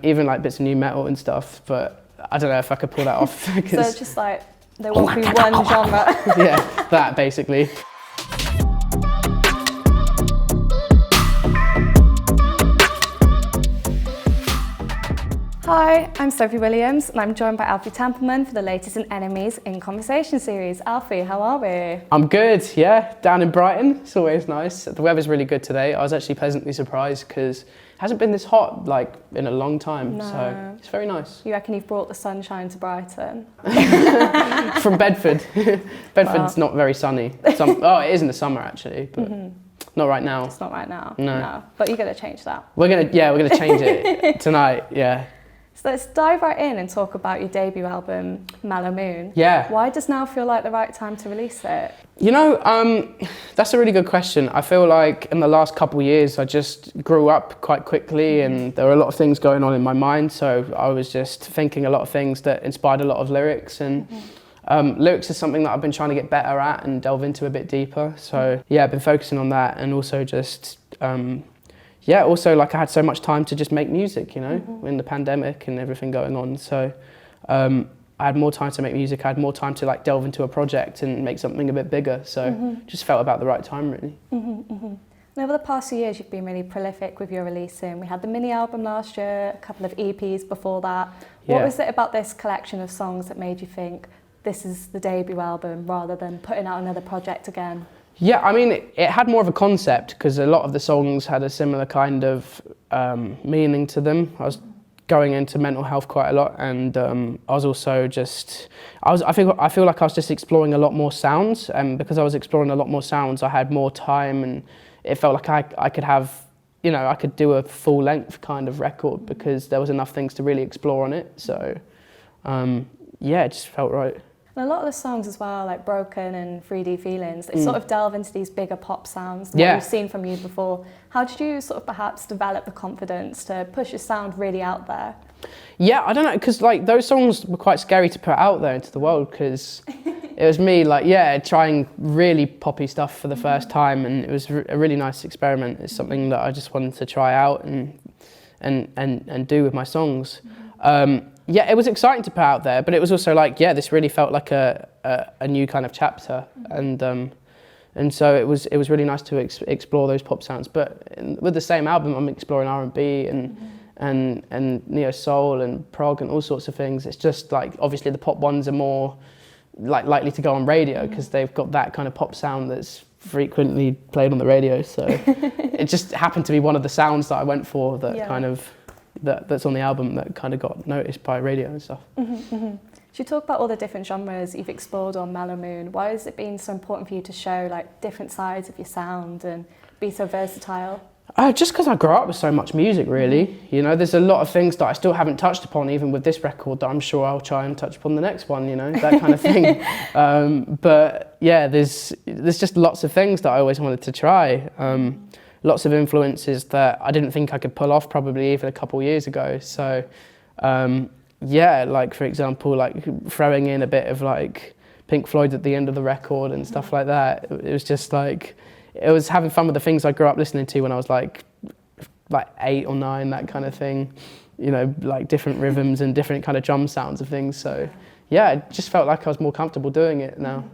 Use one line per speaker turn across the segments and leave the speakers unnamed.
even like bits of new metal and stuff, but I don't know if I could pull that off.
So it's just like, there wants to be one genre.
Yeah, that basically.
Hi, I'm Sophie Williams and I'm joined by Alfie Templeman for the latest in Enemies in Conversation series. Alfie, how are we?
I'm good, yeah. Down in Brighton, it's always nice. The weather's really good today. I was actually pleasantly surprised because it hasn't been this hot like in a long time, so it's very nice.
You reckon you've brought the sunshine to Brighton?
From Bedford. Bedford's not very sunny. It is in the summer actually, but not right now.
It's not right now.
No.
But you're gonna change that.
We're gonna change it tonight, yeah.
So let's dive right in and talk about your debut album, Mellow Moon.
Yeah.
Why does now feel like the right time to release it?
You know, that's a really good question. I feel like in the last couple of years, I just grew up quite quickly and there were a lot of things going on in my mind. So I was just thinking a lot of things that inspired a lot of lyrics. And lyrics is something that I've been trying to get better at and delve into a bit deeper. So yeah, I've been focusing on that and also just... also like I had so much time to just make music, you know, in the pandemic and everything going on. So I had more time to make music. I had more time to like delve into a project and make something a bit bigger. So just felt about the right time, really.
And over the past few years, you've been really prolific with your releasing. We had the mini album last year, a couple of EPs before that. What was it about this collection of songs that made you think this is the debut album rather than putting out another project again?
Yeah, I mean, it had more of a concept because a lot of the songs had a similar kind of meaning to them. I was going into mental health quite a lot, and I was also just, I feel like I was just exploring a lot more sounds, and because I was exploring a lot more sounds, I had more time, and it felt like I could have, you know, I could do a full length kind of record because there was enough things to really explore on it. So, yeah, it just felt right.
And a lot of the songs as well, like Broken and 3D Feelings, they sort of delve into these bigger pop sounds that we've seen from you before. How did you sort of perhaps develop the confidence to push your sound really out there? Yeah,
I don't know, because like those songs were quite scary to put out there into the world because it was me like, trying really poppy stuff for the first time, and it was a really nice experiment. It's something that I just wanted to try out and do with my songs. Yeah, it was exciting to put out there, but it was also like, this really felt like a new kind of chapter, and so it was really nice to explore those pop sounds. But with the same album, I'm exploring R&B and neo soul and prog and all sorts of things. It's just like obviously the pop ones are more like likely to go on radio because they've got that kind of pop sound that's frequently played on the radio. So it just happened to be one of the sounds that I went for that kind of. That's on the album that kind of got noticed by radio and stuff.
Should you talk about all the different genres you've explored on Mellow Moon? Why has it been so important for you to show like different sides of your sound and be so versatile?
Just because I grew up with so much music, really. You know, there's a lot of things that I still haven't touched upon, even with this record, that I'm sure I'll try and touch upon the next one, you know, that kind of thing. But yeah, there's just lots of things that I always wanted to try. Lots of influences that I didn't think I could pull off probably even a couple of years ago. So like for example, like throwing in a bit of like Pink Floyd at the end of the record and stuff like that. It was just like, it was having fun with the things I grew up listening to when I was like 8 or 9, that kind of thing. You know, like different rhythms and different kind of drum sounds of things. So yeah, it just felt like I was more comfortable doing it now.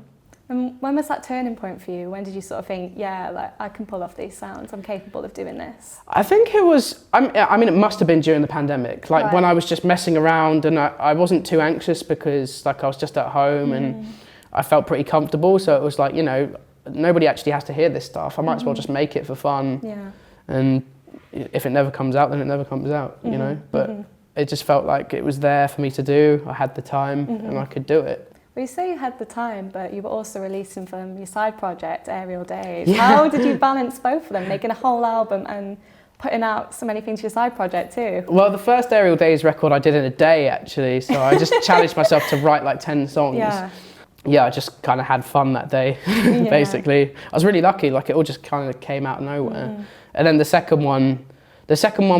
And when was that turning point for you? When did you sort of think, like I can pull off these sounds, I'm capable of doing this?
I think it was, I mean, it must have been during the pandemic, like when I was just messing around and I wasn't too anxious because like I was just at home and I felt pretty comfortable. So it was like, you know, nobody actually has to hear this stuff. I might as well just make it for fun. Yeah. And if it never comes out, then it never comes out, you know? But it just felt like it was there for me to do. I had the time and I could do it.
Well, you say you had the time, but you were also releasing from your side project, Aerial Days. Yeah. How did you balance both of them, making a whole album and putting out so many things to your side project too? Well,
the first Aerial Days record I did in a day, actually. So I just challenged myself to write like 10 songs. Yeah, I just kind of had fun that day, basically. I was really lucky, like it all just kind of came out of nowhere. And then the second one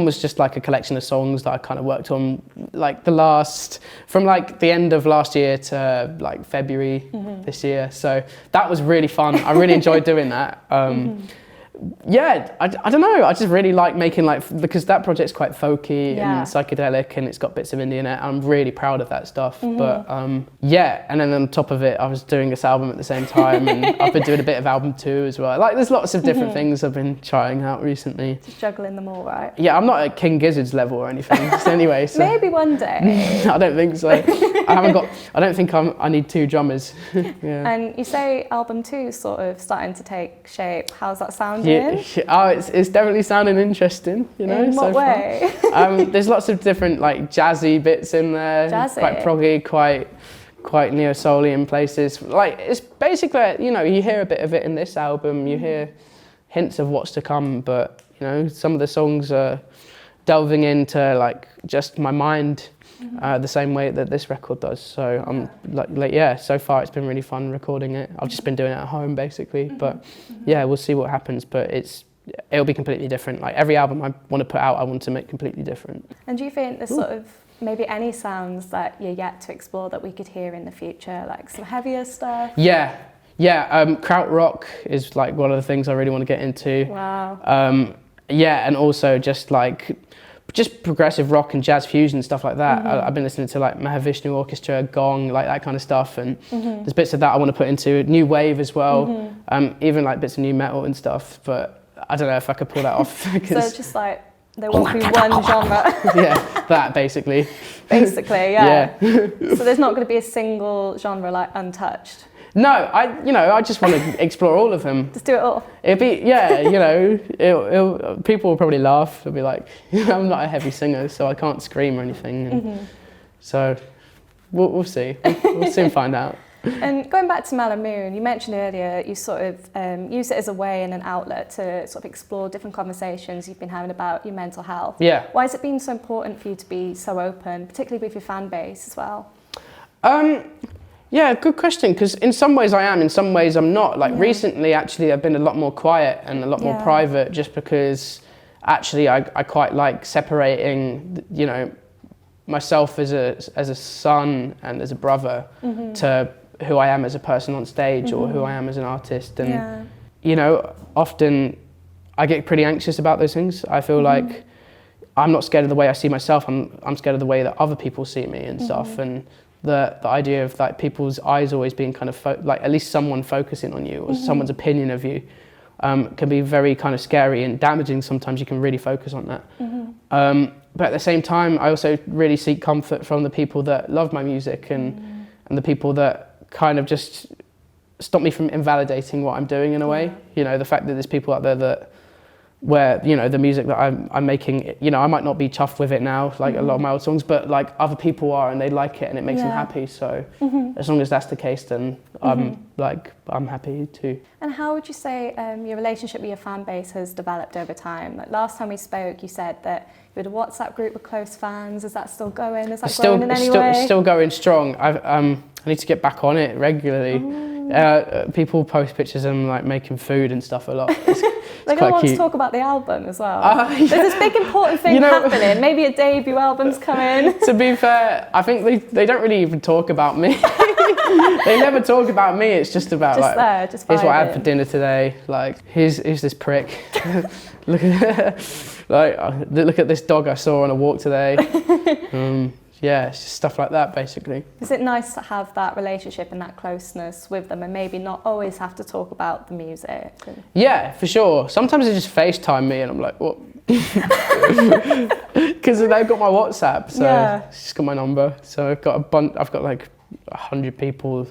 was just like a collection of songs that I kind of worked on like from like the end of last year to like February this year. So that was really fun. I really enjoyed doing that. Yeah, I don't know. I just really like making because that project's quite folky and psychedelic, and it's got bits of indie in it. I'm really proud of that stuff. But yeah, and then on top of it, I was doing this album at the same time, and I've been doing a bit of album 2 as well. Like, there's lots of different things I've been trying out recently.
Just juggling them all, right?
Yeah, I'm not at King Gizzard's level or anything. Just anyway, so.
Maybe one day.
I don't think so. I don't think I need 2 drummers. Yeah.
And you say album 2 is sort of starting to take shape. How's that sounding?
Oh, it's definitely sounding interesting, you know.
In what way?
There's lots of different like jazzy bits in there.
Jazzy.
Quite proggy, quite neo-soul-y in places. Like, it's basically, you know, you hear a bit of it in this album. You hear hints of what's to come, but you know, some of the songs are delving into like just my mind. The same way that this record does. So I'm so far it's been really fun recording it. I've just been doing it at home basically, but yeah, we'll see what happens. But it'll be completely different. Like, every album I want to put out, I want to make completely different.
And do you think there's sort of maybe any sounds that you're yet to explore that we could hear in the future, like some heavier stuff? Yeah,
krautrock is like one of the things I really want to get into.
Wow.
Yeah, and also just progressive rock and jazz fusion, stuff like that. I've been listening to like Mahavishnu Orchestra, Gong, like that kind of stuff, and there's bits of that I want to put into new wave as well, even like bits of new metal and stuff, but I don't know if I could pull that off.
So it's just like, there won't be one genre.
Yeah, that basically.
Basically, yeah. So there's not going to be a single genre like untouched?
No, I just want to explore all of them.
Just do it all.
It'd be, yeah, you know, people will probably laugh. They'll be like, I'm not a heavy singer, so I can't scream or anything. And so we'll see. We'll soon find out.
And going back to Mellow Moon, you mentioned earlier you sort of use it as a way and an outlet to sort of explore different conversations you've been having about your mental health. Yeah. Why has it been so important for you to be so open, particularly with your fan base as well?
Yeah, good question, because in some ways I am, in some ways I'm not. Like recently, actually, I've been a lot more quiet and a lot more private, just because actually I quite like separating, you know, myself as a son and as a brother to who I am as a person on stage or who I am as an artist. And, you know, often I get pretty anxious about those things. I feel like I'm not scared of the way I see myself, I'm scared of the way that other people see me and stuff. And the idea of like people's eyes always being kind of like at least someone focusing on you or someone's opinion of you can be very kind of scary and damaging. Sometimes you can really focus on that. But at the same time, I also really seek comfort from the people that love my music and the people that kind of just stop me from invalidating what I'm doing in a way. You know, the fact that there's people out there where, you know, the music that I'm making, you know, I might not be chuffed with it now, like a lot of my old songs, but like other people are and they like it and it makes them happy. So as long as that's the case, then I'm happy too.
And how would you say your relationship with your fan base has developed over time? Like last time we spoke, you said that you had a WhatsApp group with close fans. Is that still going? Is that growing in any way?
Still going strong. I need to get back on it regularly. People post pictures of them like making food and stuff a lot.
They're going to want to talk about the album as well. There's this big important thing happening. Maybe a debut album's coming.
To be fair, I think they don't really even talk about me. They never talk about me. It's just about here's what I had for dinner today. Like here's this prick. Look at this dog I saw on a walk today. Yeah, it's just stuff like that, basically.
Is it nice to have that relationship and that closeness with them and maybe not always have to talk about the music?
Yeah, for sure. Sometimes they just FaceTime me and I'm like, what? Because they've got my WhatsApp, so it's just got my number. So I've got like 100 people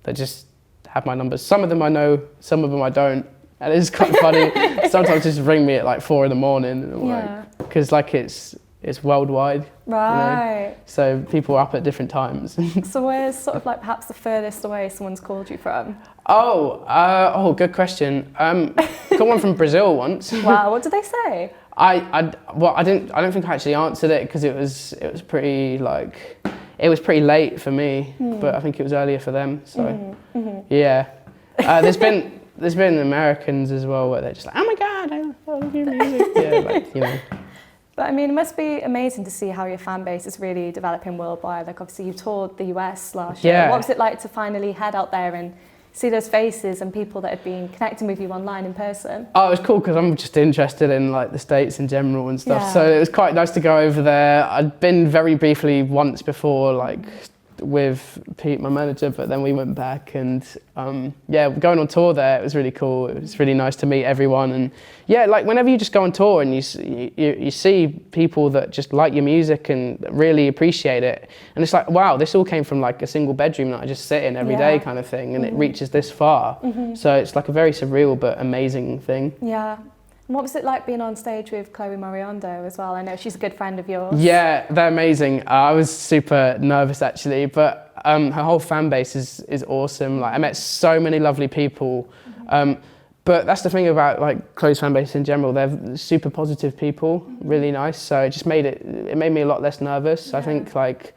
that just have my numbers. Some of them I know, some of them I don't. And it's quite funny. Sometimes just ring me at like 4 in the morning. And I'm like, because like it's worldwide.
Right.
You know? So people are up at different times.
So where's sort of like perhaps the furthest away someone's called you from?
Good question. Got one from Brazil once.
Wow, what did they say?
I don't think I actually answered it because it was pretty late for me, but I think it was earlier for them. So yeah. There's been Americans as well where they're just like, oh my God, I love your music. Yeah, like, you know.
But I mean, it must be amazing to see how your fan base is really developing worldwide. Like obviously you toured the US last year. What was it like to finally head out there and see those faces and people that had been connecting with you online in person?
Oh, it was cool because I'm just interested in like the States in general and stuff.
Yeah.
So it was quite nice to go over there. I'd been very briefly once before, like with Pete, my manager, but then we went back and yeah, going on tour there, it was really cool. It was really nice to meet everyone. And yeah, like whenever you just go on tour and you see people that just like your music and really appreciate it, and it's like, wow, this all came from like a single bedroom that I just sit in every day kind of thing, and it reaches this far. So it's like a very surreal but amazing thing.
Yeah. And what was it like being on stage with Chloe Moriando as well? I know she's a good friend of yours.
Yeah, they're amazing. I was super nervous actually, but her whole fan base is awesome. Like I met so many lovely people. But that's the thing about like Chloe's fan base in general. They're super positive people, really nice. So it just made me a lot less nervous. I think like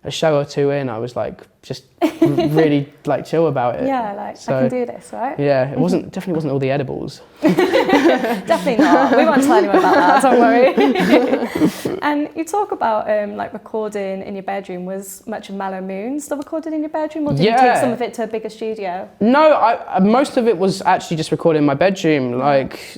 a show or two in, I was like just really like chill about it.
Yeah, like so, I can do this, right?
Yeah, it definitely wasn't all the edibles.
Definitely not. We won't tell anyone about that, don't worry. And you talk about like recording in your bedroom. Was much of Mellow Moon still recorded in your bedroom, or did you take some of it to a bigger studio?
No, most of it was actually just recorded in my bedroom. Like,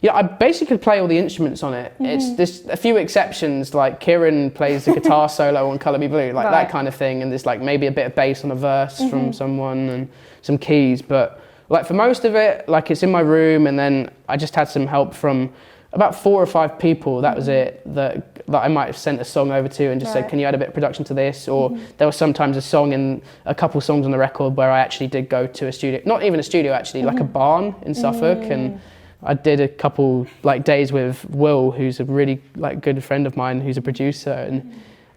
yeah, I basically play all the instruments on it. There's a few exceptions, like Kieran plays a guitar solo on Colour Me Blue, like that kind of thing, and there's like maybe a bit of bass on a verse from someone and some keys, but like for most of it, like it's in my room, and then I just had some help from about 4 or 5 people, that was it, that I might have sent a song over to and just said, can you add a bit of production to this? Or there was sometimes a couple songs on the record where I actually did go to a studio, not even a studio actually, like a barn in Suffolk, and I did a couple like days with Will, who's a really like good friend of mine, who's a producer,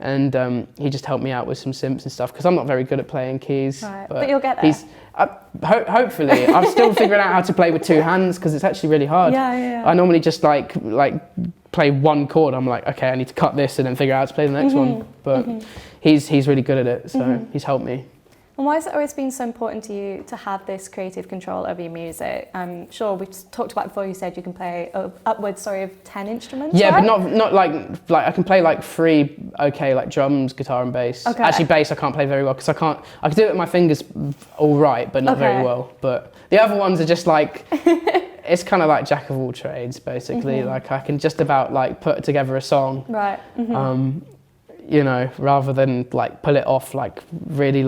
and he just helped me out with some synths and stuff because I'm not very good at playing keys.
Right. But you'll get there.
Hopefully, I'm still figuring out how to play with 2 hands because it's actually really hard.
Yeah.
I normally just like play one chord. I'm like, okay, I need to cut this and then figure out how to play the next one. But he's really good at it, so he's helped me.
And why has it always been so important to you to have this creative control over your music? I'm sure we talked about before, you said you can play upwards of 10 instruments,
Yeah,
right?
but not like I can play like 3 like drums, guitar and bass.
Okay.
Actually bass I can't play very well because I can do it with my fingers all right, but not very well. But the other ones are just like, it's kind of like jack of all trades basically. Like I can just about like put together a song.
Right.
You know, rather than like pull it off like really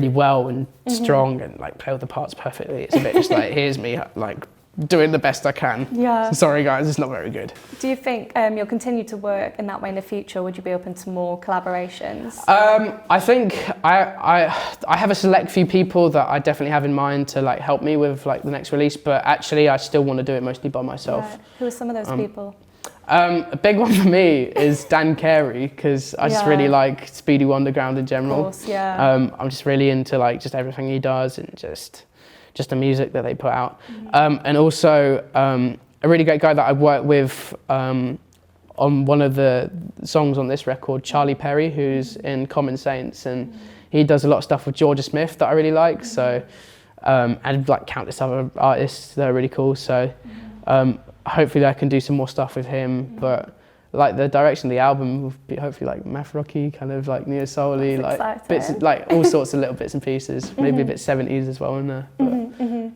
well and strong and like play all the parts perfectly. It's a bit just like, here's me like doing the best I can.
Yeah.
Sorry guys, it's not very good.
Do you think you'll continue to work in that way in the future? Would you be open to more collaborations?
I think I have a select few people that I definitely have in mind to like help me with like the next release, but actually I still want to do it mostly by myself.
Right. Who are some of those people?
A big one for me is Dan Carey, because I just really like Speedy Wonderground in general.
Of course, yeah.
I'm just really into like just everything he does and just the music that they put out. And also a really great guy that I worked with on one of the songs on this record, Charlie Perry, who's in Common Saints, and he does a lot of stuff with Georgia Smith that I really like. So and like countless other artists that are really cool. So hopefully I can do some more stuff with him, but like the direction of the album will be hopefully like math rocky, kind of like neo soul-y, like bits of, like all sorts of little bits and pieces, maybe a bit 70s as well in there. But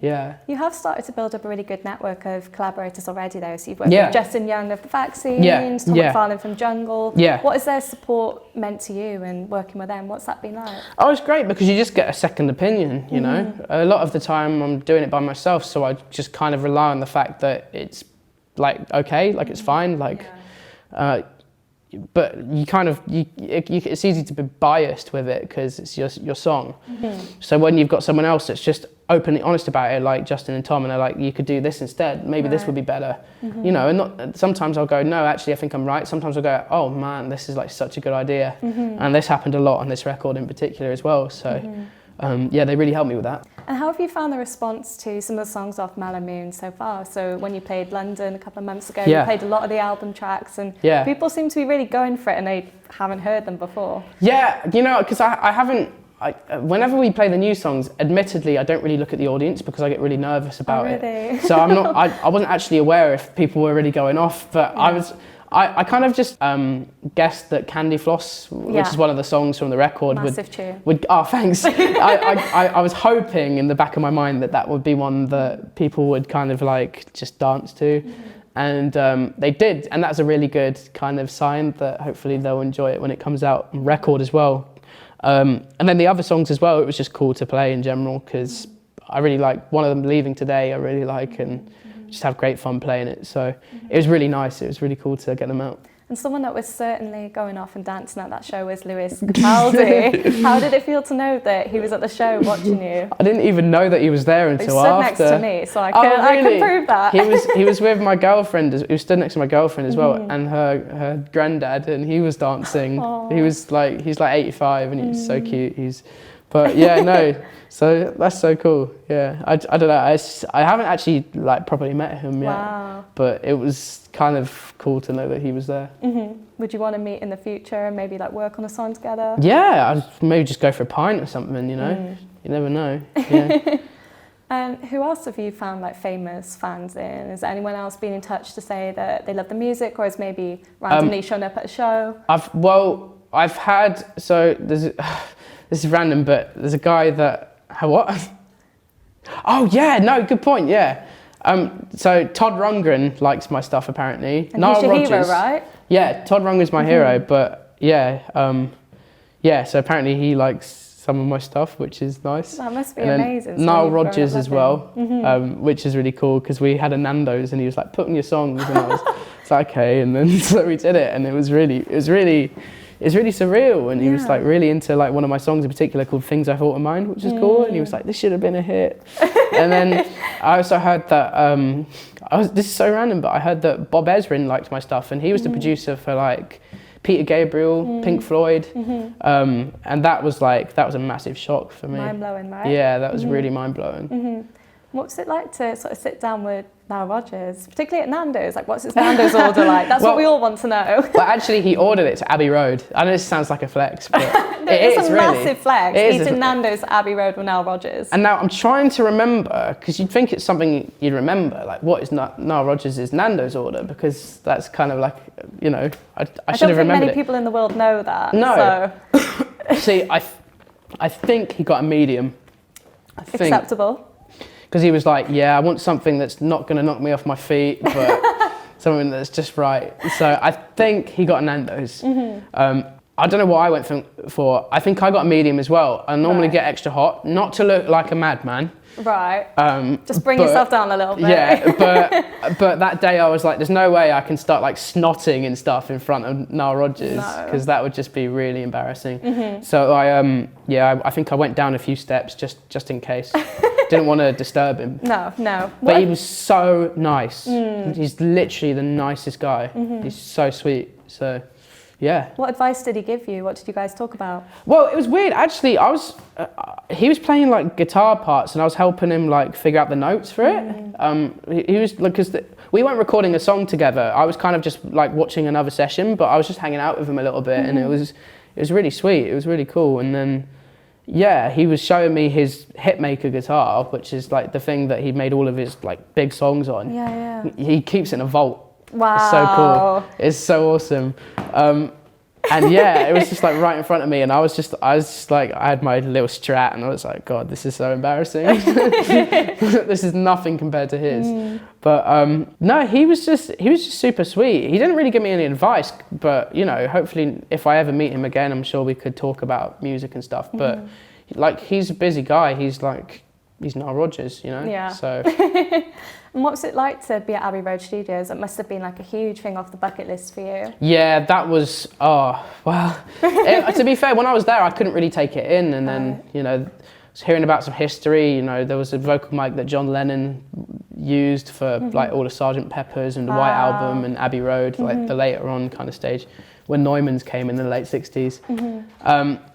yeah.
You have started to build up a really good network of collaborators already though. So you've worked with Justin Young of the Vaccines, Tom McFarlane from Jungle. Yeah. What has their support meant to you and working with them? What's that been like?
Oh, it's great because you just get a second opinion, you know. A lot of the time I'm doing it by myself, so I just kind of rely on the fact that it's like okay, like it's fine, like but you kind of it's easy to be biased with it because it's your song. So when you've got someone else that's just openly honest about it, like Justin and Tom, and they're like, you could do this instead, maybe this would be better, you know. And not sometimes I'll go, no, actually I think I'm right. Sometimes I'll go, oh man, this is like such a good idea. And this happened a lot on this record in particular as well, so yeah, they really helped me with that.
And how have you found the response to some of the songs off Mellow Moon so far? So when you played London a couple of months ago, you played a lot of the album tracks, and people seem to be really going for it and they haven't heard them before. Yeah,
you know, because I haven't, whenever we play the new songs, admittedly, I don't really look at the audience because I get really nervous about it. So I wasn't actually aware if people were really going off, but I kind of just guessed that Candy Floss, which is one of the songs from the record,
Massive tune.
Oh, thanks. I was hoping in the back of my mind that would be one that people would kind of like just dance to. And they did, and that's a really good kind of sign that hopefully they'll enjoy it when it comes out on record as well. And then the other songs as well, it was just cool to play in general, because I really like one of them, Leaving Today, I really like, and just have great fun playing it. So it was really nice, it was really cool to get them out.
And someone that was certainly going off and dancing at that show was Lewis Capaldi. How did it feel to know that he was at the show watching you?
I didn't even know that he was there until after.
He stood next to me, so I can prove that.
He was with my girlfriend. He was stood next to my girlfriend as well, and her granddad, and he was dancing.
Aww.
He's like 85, and he's so cute. But yeah, no. So that's so cool. Yeah, I don't know. I haven't actually like properly met him yet.
Wow.
But it was kind of cool to know that he was there.
Would you want to meet in the future and maybe like work on a song together?
Yeah, I'd maybe just go for a pint or something. You know, you never know. Yeah.
And who else have you found like famous fans in? Is there anyone else been in touch to say that they love the music, or has maybe randomly shown up at a show? This
is random, but there's a guy that. What? Oh yeah, no, good point. Yeah. So Todd Rundgren likes my stuff apparently.
And he's your hero, right?
Yeah, Todd Rundgren's my hero, but yeah, so apparently he likes some of my stuff, which is nice.
That must be amazing.
Nile Rodgers as well, which is really cool, because we had a Nandos and he was like, put on your songs, and I was like, okay, and then so we did it, and it was really surreal, and he was like really into like one of my songs in particular called Things I Thought Were Mine, which is cool, and he was like, this should have been a hit. And then I also heard that this is so random, but I heard that Bob Ezrin liked my stuff, and he was the producer for like Peter Gabriel, Pink Floyd, and that was a massive shock for me.
Mind-blowing, right?
Yeah, that was really mind-blowing.
What's it like to sort of sit down with Nile Rodgers, particularly at Nando's? Like, what's his Nando's order like? That's what we all want to know.
Well, actually, he ordered it to Abbey Road. I know this sounds like a flex, but
it's a massive flex.
It is
eating Nando's at Abbey Road with Nile Rodgers.
And now I'm trying to remember, because you'd think it's something you'd remember, like what is Nile Rodgers' Nando's order, because that's kind of like, you know, I should have remembered it.
I don't think many people in the world know that.
No. So. See, I think he got a medium.
Acceptable.
Because he was like, yeah, I want something that's not going to knock me off my feet, but something that's just right. So I think he got a Nando's. I don't know what I went for. I think I got a medium as well. I normally get extra hot, not to look like a madman.
Right. Just bring yourself down a little bit.
Yeah, but that day I was like, there's no way I can start like snotting and stuff in front of Nile Rodgers, because that would just be really embarrassing. So I think I went down a few steps just in case. Didn't want to disturb him.
No.
But he was so nice. He's literally the nicest guy. He's so sweet. So, yeah.
What advice did he give you? What did you guys talk about?
Well, it was weird. Actually, he was playing like guitar parts, and I was helping him like figure out the notes for it. He was like, because we weren't recording a song together. I was kind of just like watching another session, but I was just hanging out with him a little bit, and it was really sweet. It was really cool. And then. Yeah, he was showing me his Hitmaker guitar, which is like the thing that he made all of his like big songs on.
Yeah.
He keeps it in a vault.
Wow.
It's so cool. It's so awesome. And yeah, it was just like right in front of me, and I was just like, I had my little Strat, and I was like, God, this is so embarrassing. This is nothing compared to his. But no, he was just super sweet. He didn't really give me any advice, but you know, hopefully if I ever meet him again, I'm sure we could talk about music and stuff. But like, he's a busy guy. He's Nile Rodgers, you know? Yeah. So.
And what's it like to be at Abbey Road Studios? It must have been like a huge thing off the bucket list for you. Yeah,
that was, to be fair, when I was there, I couldn't really take it in. And then, you know, I was hearing about some history. You know, there was a vocal mic that John Lennon used for like all the Sgt. Peppers and the White Album and Abbey Road, like the later on kind of stage, when Neumann's came in the late 60s.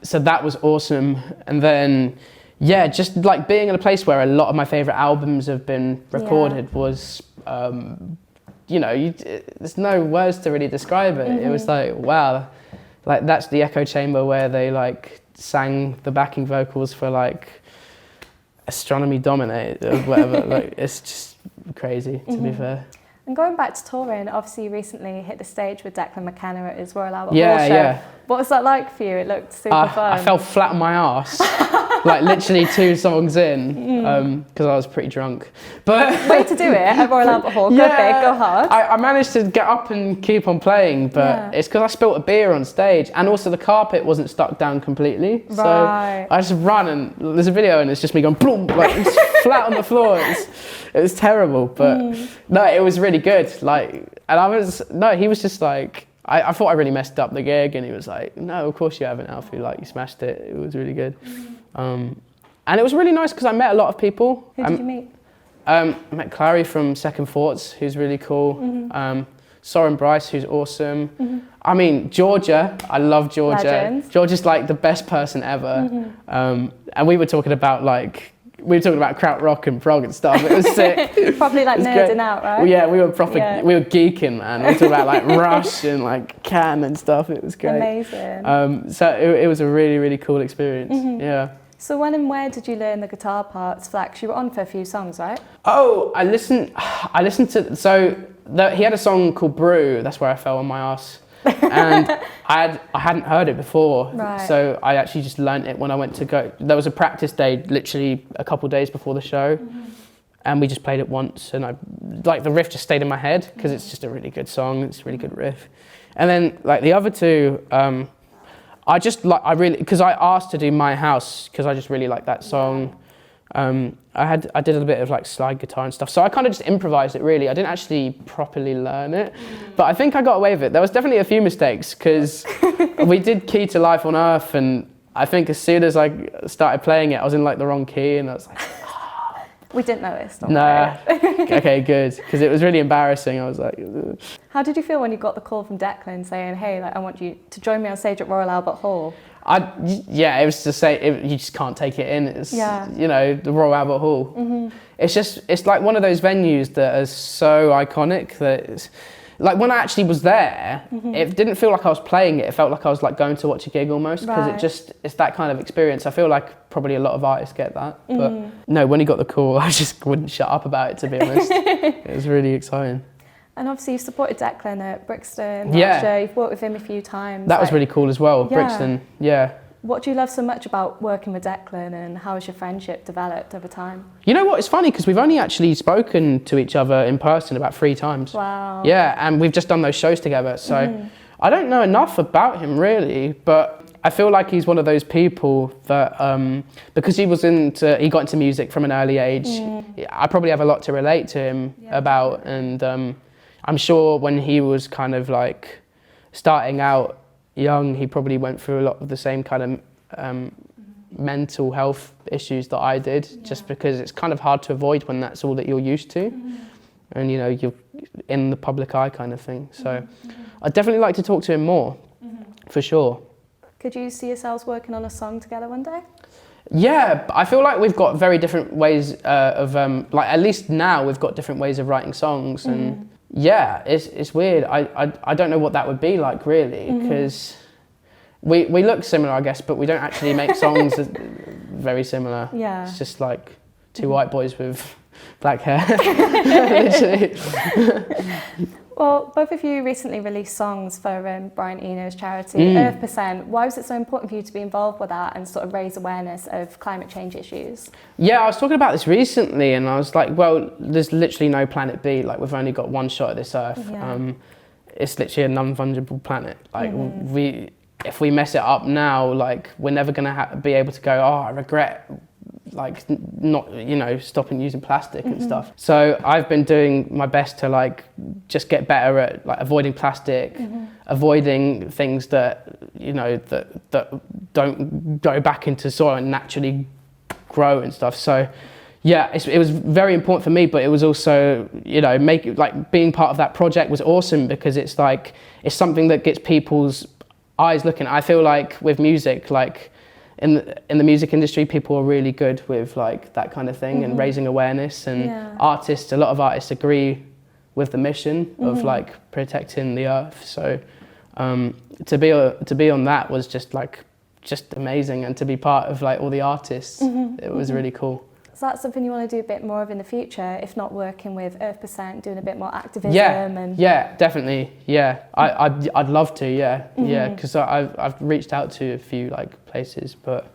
So that was awesome. And then, yeah, just like being in a place where a lot of my favourite albums have been recorded was, you know, there's no words to really describe it. It was like, wow, like that's the echo chamber where they like sang the backing vocals for like Astronomy Dominate or whatever. Like, it's just crazy, to be fair.
And going back to touring, obviously you recently hit the stage with Declan McKenna at his Royal Albert Hall show.
Yeah.
What was that like for you? It looked super fun.
I fell flat on my ass, like literally 2 songs in, because I was pretty drunk. But
way to do it at Royal Albert Hall. Go big, go hard.
I managed to get up and keep on playing, but it's because I spilt a beer on stage, and also the carpet wasn't stuck down completely.
Right.
So I just run, and there's a video, and it's just me going boom, like it's flat on the floor. It was terrible, but no, it was really good. Like, and he was just like. I thought I really messed up the gig, and he was like, no, of course you haven't, Alfie, like you smashed it. It was really good. And it was really nice because I met a lot of people.
Who did you meet?
I met Clary from Second Thoughts, who's really cool. Soren Bryce, who's awesome. I mean, Georgia, I love Georgia.
Legends.
Georgia's like the best person ever. And we were talking about krautrock and prog and stuff. It was sick.
Probably like nerding out, right?
Yeah, we were we were geeking, man. We were talking about like Rush and like Can and stuff. It was great.
Amazing.
So it was a really, really cool experience. Yeah.
So when and where did you learn the guitar parts for that? 'Cause you were on for a few songs, right?
Oh, I listened to, he had a song called Brew. That's where I fell on my ass. And I hadn't heard it before, so I actually just learnt it when I went to go. There was a practice day literally a couple of days before the show, and we just played it once, and the riff just stayed in my head because it's just a really good song. It's a really good riff. And then like the other two, because I asked to do My House because I just really like that song. I did a bit of like slide guitar and stuff, so I kind of just improvised it really. I didn't actually properly learn it, but I think I got away with it. There was definitely a few mistakes because we did Key to Life on Earth, and I think as soon as I started playing it, I was in like the wrong key, and I was like,
we didn't notice.
Nah. Okay, good, because it was really embarrassing. I was like, ugh.
How did you feel when you got the call from Declan saying, hey, like I want you to join me on stage at Royal Albert Hall?
It was to say, you just can't take it in. It's, the Royal Albert Hall. It's like one of those venues that is so iconic that it's, like when I actually was there, it didn't feel like I was playing it. It felt like I was like going to watch a gig almost, because it's that kind of experience. I feel like probably a lot of artists get that. But no, when he got the call, I just wouldn't shut up about it, to be honest. It was really exciting.
And obviously you supported Declan at Brixton last year. You've worked with him a few times.
That was really cool as well, Brixton,
What do you love so much about working with Declan, and how has your friendship developed over time?
You know what, it's funny because we've only actually spoken to each other in person about 3 times.
Wow.
Yeah, and we've just done those shows together, so I don't know enough about him really, but I feel like he's one of those people that, because he got into music from an early age, I probably have a lot to relate to him about, and I'm sure when he was kind of like starting out young, he probably went through a lot of the same kind of mental health issues that I did, just because it's kind of hard to avoid when that's all that you're used to, and you're in the public eye kind of thing. So I'd definitely like to talk to him more, for sure.
Could you see yourselves working on a song together one day?
Yeah, I feel like we've got very different ways of, like at least now we've got different ways of writing songs, and yeah, it's weird. I don't know what that would be like really, because we look similar, I guess, but we don't actually make songs very similar. Yeah. It's just like 2 white boys with black hair, literally.
Well, both of you recently released songs for Brian Eno's charity, Earth Percent. Why was it so important for you to be involved with that and sort of raise awareness of climate change issues? Yeah,
I was talking about this recently, and I was like, well, there's literally no planet B. Like, we've only got one shot at this Earth. Yeah. It's literally a non-fungible planet. Like, if we mess it up now, like, we're never going to be able to go, oh, I regret like not stopping using plastic and stuff. So I've been doing my best to like just get better at like avoiding plastic, avoiding things that that don't go back into soil and naturally grow and stuff. So yeah, it was very important for me, but it was also being part of that project was awesome, because it's like it's something that gets people's eyes looking. I feel like with music, like in the music industry, people are really good with like that kind of thing and raising awareness, and a lot of artists agree with the mission of like protecting the earth. So to be on that was just amazing, and to be part of like all the artists, it was really cool.
Is that something you want to do a bit more of in the future, if not working with Earth%, doing a bit more activism?
Yeah, definitely. Yeah, I'd love to. Yeah, yeah, because I've reached out to a few like places, but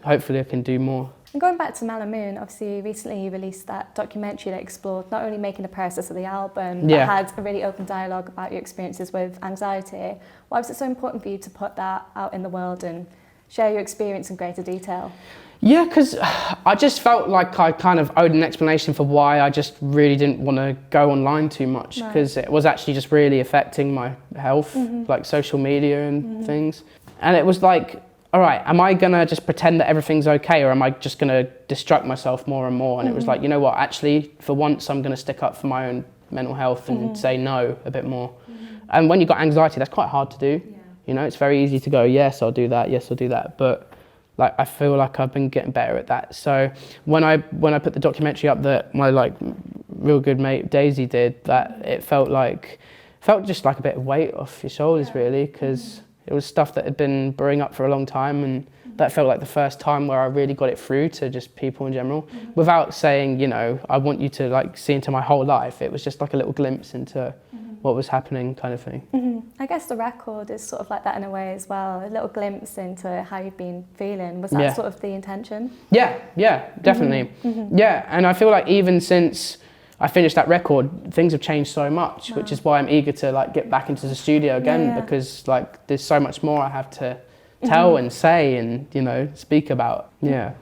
hopefully I can do more.
And going back to Mellow Moon, obviously recently you released that documentary that explored not only making the process of the album, but had a really open dialogue about your experiences with anxiety. Why was it so important for you to put that out in the world and share your experience in greater detail?
Yeah, because I just felt like I kind of owed an explanation for why I just really didn't want to go online too much, because it was actually just really affecting my health, like social media and things. And it was like, all right, am I gonna just pretend that everything's okay, or am I just gonna destruct myself more and more? And it was like, you know what, actually, for once I'm gonna stick up for my own mental health and say no a bit more. And when you've got anxiety, that's quite hard to do. You know, it's very easy to go, yes, I'll do that, yes, I'll do that. But like, I feel like I've been getting better at that. So when I put the documentary up that my like real good mate Daisy did, that it felt just like a bit of weight off your shoulders, really, because it was stuff that had been brewing up for a long time, and that felt like the first time where I really got it through to just people in general, without saying, you know, I want you to like see into my whole life. It was just like a little glimpse into what was happening, kind of thing.
I guess the record is sort of like that in a way as well, a little glimpse into how you've been feeling. Was that sort of the intention? Yeah,
definitely. Yeah, and I feel like even since I finished that record, things have changed so much, which is why I'm eager to like get back into the studio again, because like there's so much more I have to tell and say and, you know, speak about.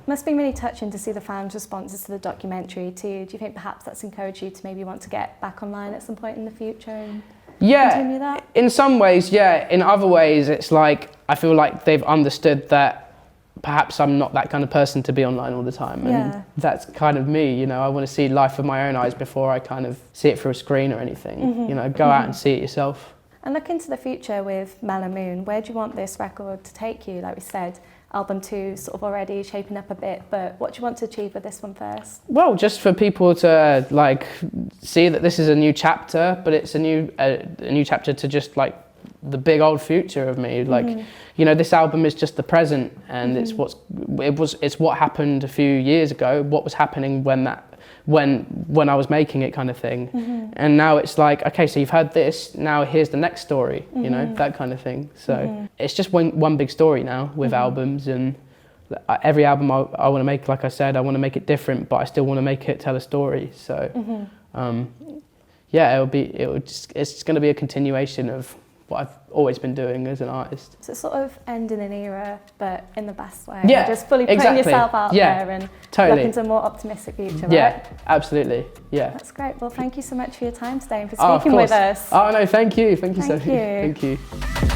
Must be really touching to see the fans' responses to the documentary too. Do you think perhaps that's encouraged you to maybe want to get back online at some point in the future and continue that?
In some ways, yeah. In other ways, it's like I feel like they've understood that perhaps I'm not that kind of person to be online all the time, and that's kind of me, you know. I want to see life with my own eyes before I kind of see it through a screen or anything. You know, go out and see it yourself.
And look into the future with Mellow Moon. Where do you want this record to take you? Like we said, album 2 sort of already shaping up a bit, but what do you want to achieve with this one first? Well,
just for people to like see that this is a new chapter, but it's a new chapter to just like the big old future of me. Like, you know, this album is just the present, and it's what happened a few years ago, what was happening when I was making it, kind of thing. And now it's like, okay, so you've heard this, now here's the next story, you know, that kind of thing. So it's just one big story now with albums, and every album I want to make, like I said, I want to make it different, but I still want to make it tell a story. So yeah, it's going to be a continuation of what I've always been doing as an artist.
So it's sort of ending an era, but in the best way.
Yeah,
just fully putting yourself out there and
totally
looking to a more optimistic future, right?
Yeah, absolutely, yeah.
That's great. Well, thank you so much for your time today and for speaking with us.
Oh, no, thank you. Thank you so much.
Thank you.
Thank you.